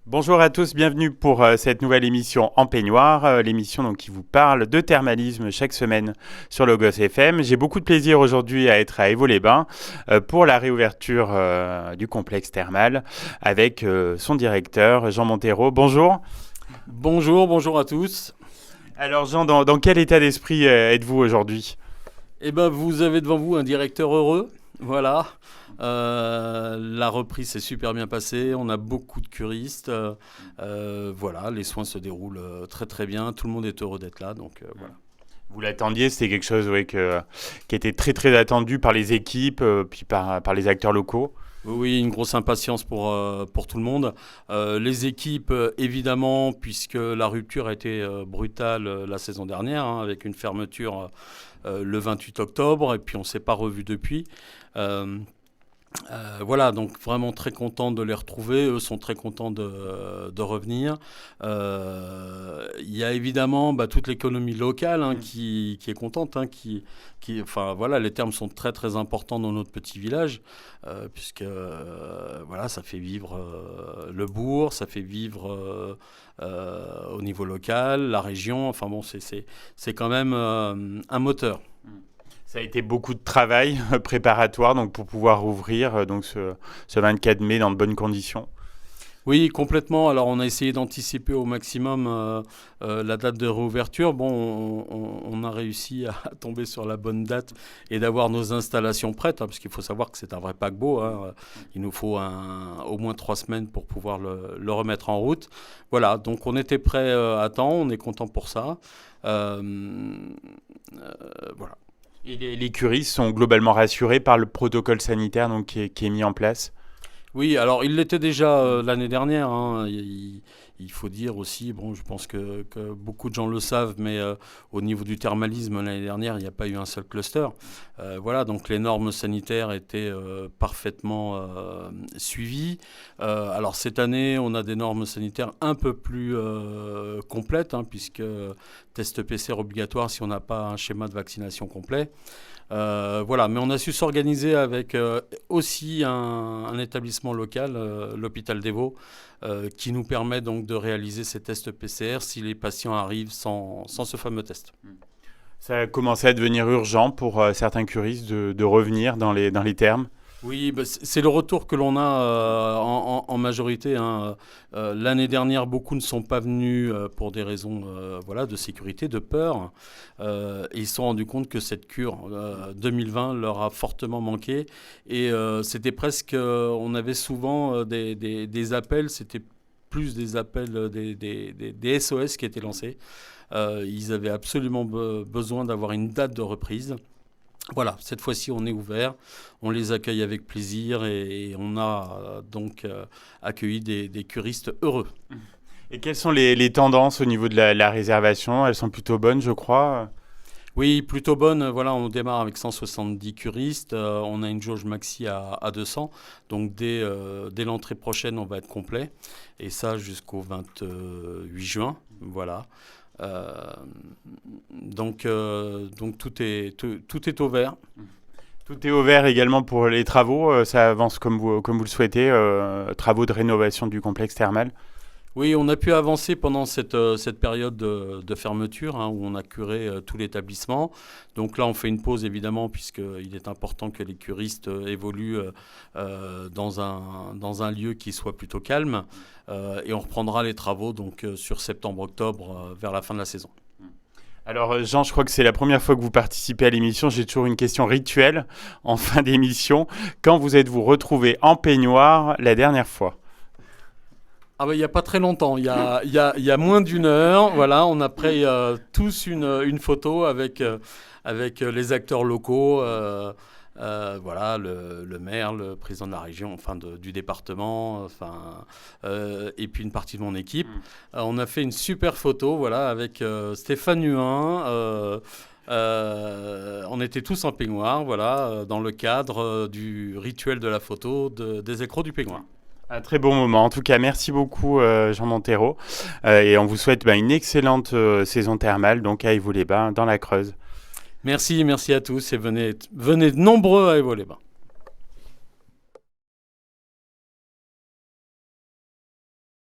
Bonjour à tous, bienvenue pour cette nouvelle émission en peignoir, l'émission qui vous parle de thermalisme chaque semaine sur Logos FM. J'ai beaucoup de plaisir aujourd'hui à être à Évaux-les-Bains pour la réouverture du complexe thermal avec son directeur Jean Montero. Bonjour. Bonjour à tous. Alors Jean, dans quel état d'esprit êtes-vous aujourd'hui ? Eh ben, vous avez devant vous un directeur heureux, voilà. La reprise s'est super bien passée, on a beaucoup de curistes, voilà, les soins se déroulent très très bien, tout le monde est heureux d'être là, donc voilà. Vous l'attendiez, c'était quelque chose qui était très très attendu par les équipes, puis par les acteurs locaux. Oui, une grosse impatience pour tout le monde. Les équipes, évidemment, puisque la rupture a été brutale la saison dernière, avec une fermeture le 28 octobre, et puis on ne s'est pas revu depuis. Voilà, donc vraiment très content de les retrouver. Eux sont très contents de revenir. Il y a évidemment toute l'économie locale qui est contente. Enfin, voilà, les termes sont très très importants dans notre petit village, puisque voilà, ça fait vivre le bourg, ça fait vivre au niveau local, la région. Enfin bon, c'est quand même un moteur. Ça a été beaucoup de travail préparatoire pour pouvoir ouvrir ce 24 mai dans de bonnes conditions. Oui, complètement. Alors, on a essayé d'anticiper au maximum la date de réouverture. Bon, on a réussi à tomber sur la bonne date et d'avoir nos installations prêtes, parce qu'il faut savoir que c'est un vrai paquebot. Il nous faut au moins 3 semaines pour pouvoir le remettre en route. Voilà, donc on était prêt à temps, on est content pour ça. Voilà. Et les curistes sont globalement rassurés par le protocole sanitaire qui est mis en place. Oui, alors il l'était déjà l'année dernière. Il faut dire aussi, bon, je pense que beaucoup de gens le savent, mais au niveau du thermalisme, l'année dernière, il n'y a pas eu un seul cluster. Voilà, donc les normes sanitaires étaient parfaitement suivies. Alors cette année, on a des normes sanitaires un peu plus complètes, puisque test PCR obligatoire si on n'a pas un schéma de vaccination complet. Voilà, mais on a su s'organiser avec aussi un établissement local, l'hôpital d'Évaux, qui nous permet donc de réaliser ces tests PCR si les patients arrivent sans ce fameux test. Ça a commencé à devenir urgent pour certains curistes de revenir dans les termes. Oui, c'est le retour que l'on a en majorité. L'année dernière, beaucoup ne sont pas venus pour des raisons de sécurité, de peur. Et ils se sont rendus compte que cette cure 2020 leur a fortement manqué. Et c'était presque... on avait souvent des appels, c'était plus des appels, des SOS qui étaient lancés. Ils avaient absolument besoin d'avoir une date de reprise. Voilà, cette fois-ci, on est ouvert, on les accueille avec plaisir et on a donc accueilli des curistes heureux. Et quelles sont les tendances au niveau de la réservation ? Elles sont plutôt bonnes, je crois. Oui, plutôt bonne. Voilà, on démarre avec 170 curistes. On a une jauge maxi à 200. Donc, dès l'entrée prochaine, on va être complet. Et ça, jusqu'au 28 juin. Voilà. Donc tout est au vert. Tout est ouvert également pour les travaux. Ça avance comme vous le souhaitez. Travaux de rénovation du complexe thermal. Oui, on a pu avancer pendant cette période de fermeture où on a curé tout l'établissement. Donc là, on fait une pause évidemment puisqu'il est important que les curistes évoluent dans un lieu qui soit plutôt calme. Et on reprendra les travaux donc, sur septembre-octobre vers la fin de la saison. Alors Jean, je crois que c'est la première fois que vous participez à l'émission. J'ai toujours une question rituelle en fin d'émission. Quand vous êtes-vous retrouvé en peignoir la dernière fois ? Il n'y a pas très longtemps, il y a moins d'une heure, voilà, on a pris tous une photo avec les acteurs locaux, voilà, le maire, le président de la région, du département, et puis une partie de mon équipe. On a fait une super photo, voilà, avec Stéphane Huin. On était tous en peignoir, voilà, dans le cadre du rituel de la photo des écrous du peignoir. Un très bon moment. En tout cas, merci beaucoup Jean Montero. Et on vous souhaite une excellente saison thermale donc à Évaux-les-Bains, dans la Creuse. Merci à tous et venez nombreux à Évaux-les-Bains.